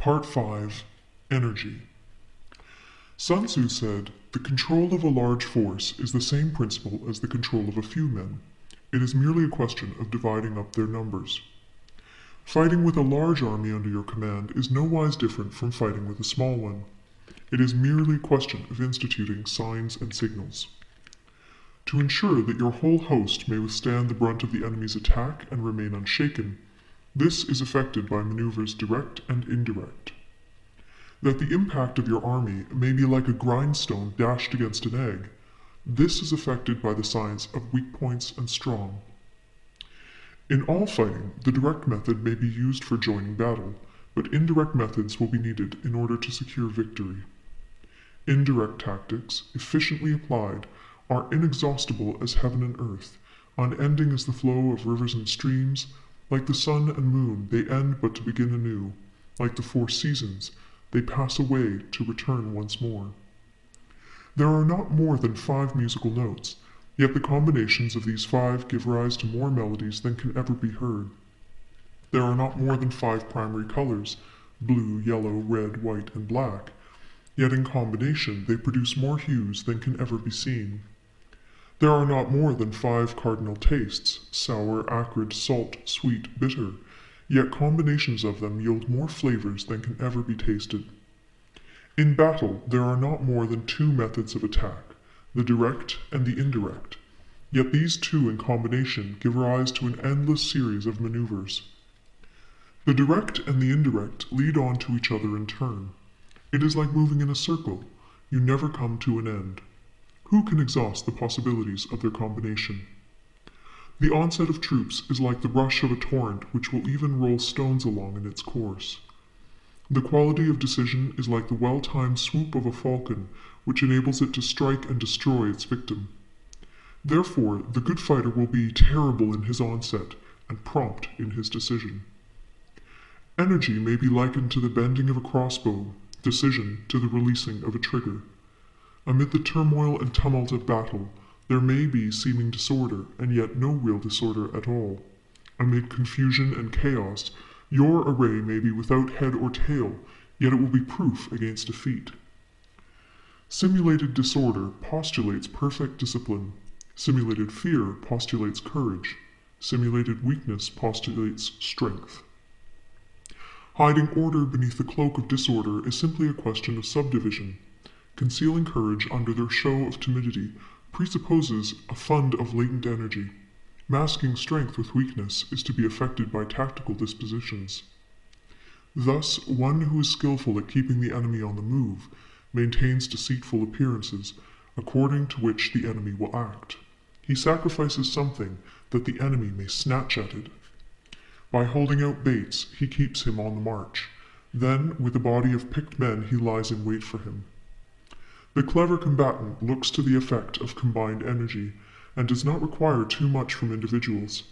Part 5. Energy. Sun Tzu said, "The control of a large force is the same principle as the control of a few men. It is merely a question of dividing up their numbers." Fighting with a large army under your command is no wise different from fighting with a small one. It is merely a question of instituting signs and signals. To ensure that your whole host may withstand the brunt of the enemy's attack and remain unshaken, this is effected by maneuvers direct and indirect. That the impact of your army may be like a grindstone dashed against an egg, this is effected by the science of weak points and strong. In all fighting, the direct method may be used for joining battle, but indirect methods will be needed in order to secure victory. Indirect tactics, efficiently applied, are inexhaustible as heaven and earth, unending as the flow of rivers and streams. Like the sun and moon, they end but to begin anew. Like the four seasons, they pass away to return once more. There are not more than 5 musical notes, yet the combinations of these 5 give rise to more melodies than can ever be heard. There are not more than 5 primary colors, blue, yellow, red, white, and black, yet in combination they produce more hues than can ever be seen. There are not more than 5 cardinal tastes, sour, acrid, salt, sweet, bitter, yet combinations of them yield more flavors than can ever be tasted. In battle, there are not more than 2 methods of attack, the direct and the indirect, yet these 2 in combination give rise to an endless series of maneuvers. The direct and the indirect lead on to each other in turn. It is like moving in a circle. You never come to an end. Who can exhaust the possibilities of their combination? The onset of troops is like the rush of a torrent which will even roll stones along in its course. The quality of decision is like the well-timed swoop of a falcon which enables it to strike and destroy its victim. Therefore, the good fighter will be terrible in his onset and prompt in his decision. Energy may be likened to the bending of a crossbow, decision to the releasing of a trigger. Amid the turmoil and tumult of battle, there may be seeming disorder, and yet no real disorder at all. Amid confusion and chaos, your array may be without head or tail, yet it will be proof against defeat. Simulated disorder postulates perfect discipline. Simulated fear postulates courage. Simulated weakness postulates strength. Hiding order beneath the cloak of disorder is simply a question of subdivision. Concealing courage under their show of timidity presupposes a fund of latent energy. Masking strength with weakness is to be effected by tactical dispositions. Thus, one who is skillful at keeping the enemy on the move maintains deceitful appearances, according to which the enemy will act. He sacrifices something that the enemy may snatch at it. By holding out baits, he keeps him on the march. Then, with a body of picked men, he lies in wait for him. The clever combatant looks to the effect of combined energy, and does not require too much from individuals.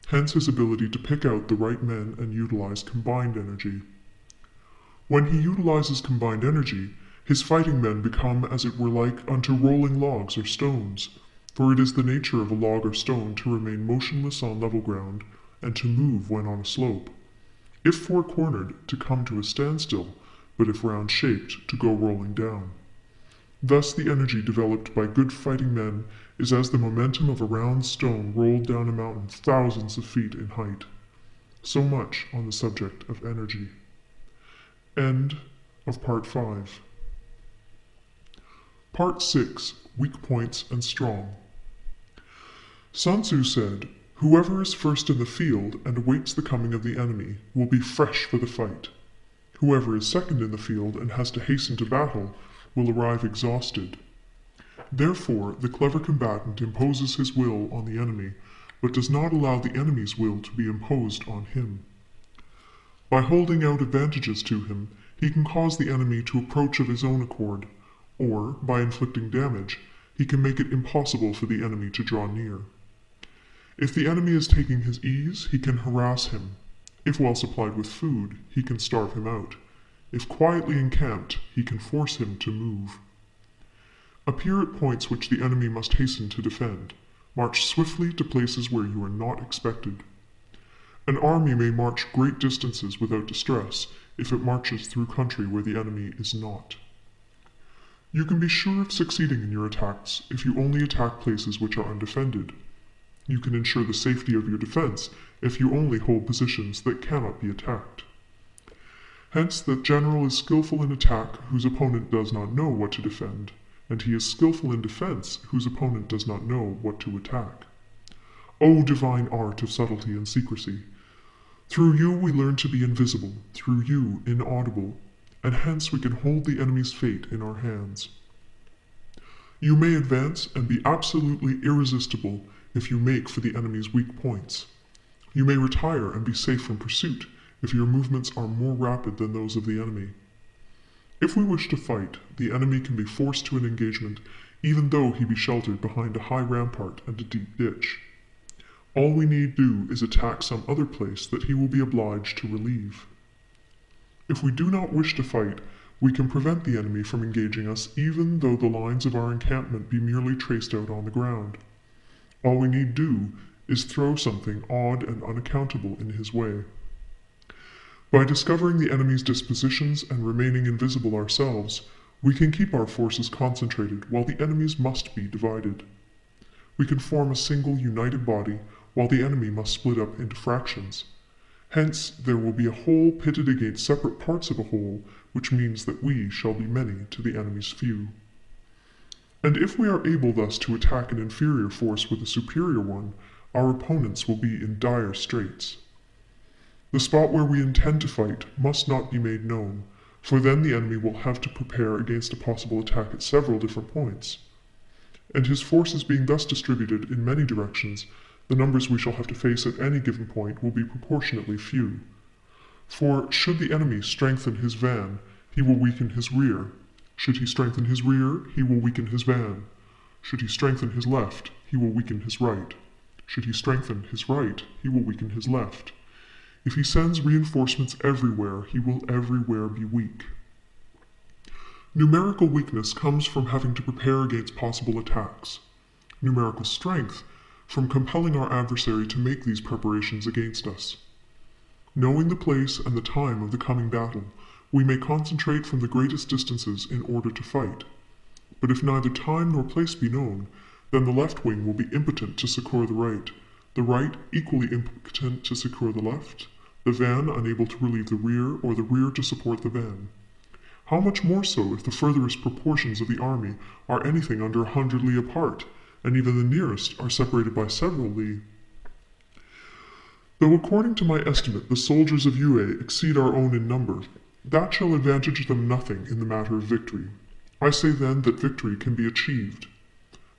Hence his ability to pick out the right men and utilize combined energy. When he utilizes combined energy, his fighting men become as it were like unto rolling logs or stones, for it is the nature of a log or stone to remain motionless on level ground, and to move when on a slope. If four-cornered, to come to a standstill, but if round-shaped, to go rolling down. Thus the energy developed by good fighting men is as the momentum of a round stone rolled down a mountain thousands of feet in height. So much on the subject of energy. End of Part 5. Part 6. Weak Points and Strong. Sun Tzu said, "Whoever is first in the field and awaits the coming of the enemy will be fresh for the fight. Whoever is second in the field and has to hasten to battle will arrive exhausted." Therefore, the clever combatant imposes his will on the enemy, but does not allow the enemy's will to be imposed on him. By holding out advantages to him, he can cause the enemy to approach of his own accord, or, by inflicting damage, he can make it impossible for the enemy to draw near. If the enemy is taking his ease, he can harass him. If well supplied with food, he can starve him out. If quietly encamped, he can force him to move. Appear at points which the enemy must hasten to defend. March swiftly to places where you are not expected. An army may march great distances without distress if it marches through country where the enemy is not. You can be sure of succeeding in your attacks if you only attack places which are undefended. You can ensure the safety of your defense if you only hold positions that cannot be attacked. Hence, the general is skillful in attack whose opponent does not know what to defend, and he is skillful in defense whose opponent does not know what to attack. O divine art of subtlety and secrecy! Through you we learn to be invisible, through you inaudible, and hence we can hold the enemy's fate in our hands. You may advance and be absolutely irresistible if you make for the enemy's weak points. You may retire and be safe from pursuit if your movements are more rapid than those of the enemy. If we wish to fight, the enemy can be forced to an engagement even though he be sheltered behind a high rampart and a deep ditch. All we need do is attack some other place that he will be obliged to relieve. If we do not wish to fight, we can prevent the enemy from engaging us even though the lines of our encampment be merely traced out on the ground. All we need do is throw something odd and unaccountable in his way. By discovering the enemy's dispositions and remaining invisible ourselves, we can keep our forces concentrated while the enemy's must be divided. We can form a single united body while the enemy must split up into fractions. Hence, there will be a whole pitted against separate parts of a whole, which means that we shall be many to the enemy's few. And if we are able thus to attack an inferior force with a superior one, our opponents will be in dire straits. The spot where we intend to fight must not be made known, for then the enemy will have to prepare against a possible attack at several different points. And his forces being thus distributed in many directions, the numbers we shall have to face at any given point will be proportionately few. For should the enemy strengthen his van, he will weaken his rear. Should he strengthen his rear, he will weaken his van. Should he strengthen his left, he will weaken his right. Should he strengthen his right, he will weaken his left. If he sends reinforcements everywhere, he will everywhere be weak. Numerical weakness comes from having to prepare against possible attacks. Numerical strength from compelling our adversary to make these preparations against us. Knowing the place and the time of the coming battle, we may concentrate from the greatest distances in order to fight. But if neither time nor place be known, then the left wing will be impotent to succor the right equally impotent to succor the left, the van unable to relieve the rear, or the rear to support the van. How much more so if the furthest proportions of the army are anything under 100 li apart, and even the nearest are separated by several li. Though according to my estimate the soldiers of Yue exceed our own in number, that shall advantage them nothing in the matter of victory. I say then that victory can be achieved.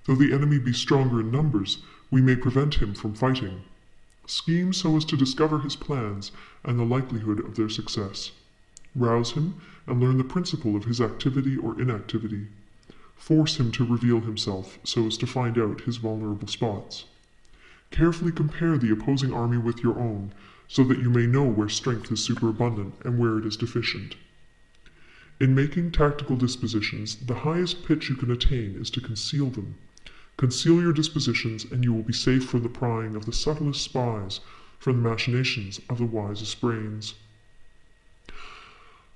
Though the enemy be stronger in numbers, we may prevent him from fighting. Scheme so as to discover his plans and the likelihood of their success. Rouse him and learn the principle of his activity or inactivity. Force him to reveal himself so as to find out his vulnerable spots. Carefully compare the opposing army with your own, so that you may know where strength is superabundant and where it is deficient. In making tactical dispositions, the highest pitch you can attain is to conceal them. Conceal your dispositions, and you will be safe from the prying of the subtlest spies, from the machinations of the wisest brains.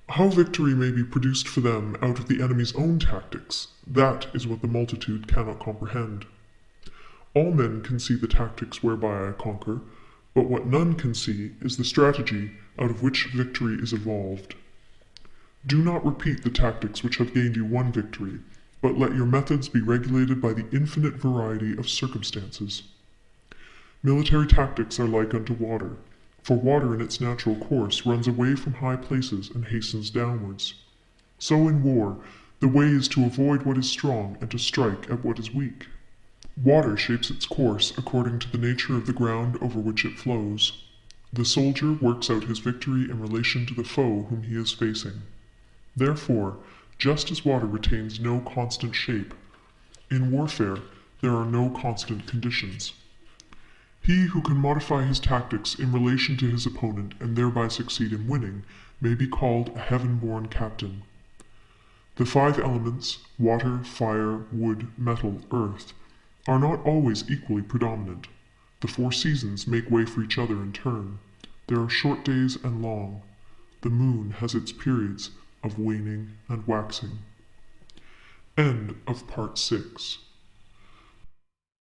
How victory may be produced for them out of the enemy's own tactics, that is what the multitude cannot comprehend. All men can see the tactics whereby I conquer, but what none can see is the strategy out of which victory is evolved. Do not repeat the tactics which have gained you one victory, but let your methods be regulated by the infinite variety of circumstances. Military tactics are like unto water, for water in its natural course runs away from high places and hastens downwards. So in war, the way is to avoid what is strong and to strike at what is weak. Water shapes its course according to the nature of the ground over which it flows. The soldier works out his victory in relation to the foe whom he is facing. Therefore, just as water retains no constant shape, in warfare there are no constant conditions. He who can modify his tactics in relation to his opponent and thereby succeed in winning may be called a heaven-born captain. The 5 elements, water, fire, wood, metal, earth, are not always equally predominant. The 4 seasons make way for each other in turn. There are short days and long. The moon has its periods of waning and waxing. End of part 6.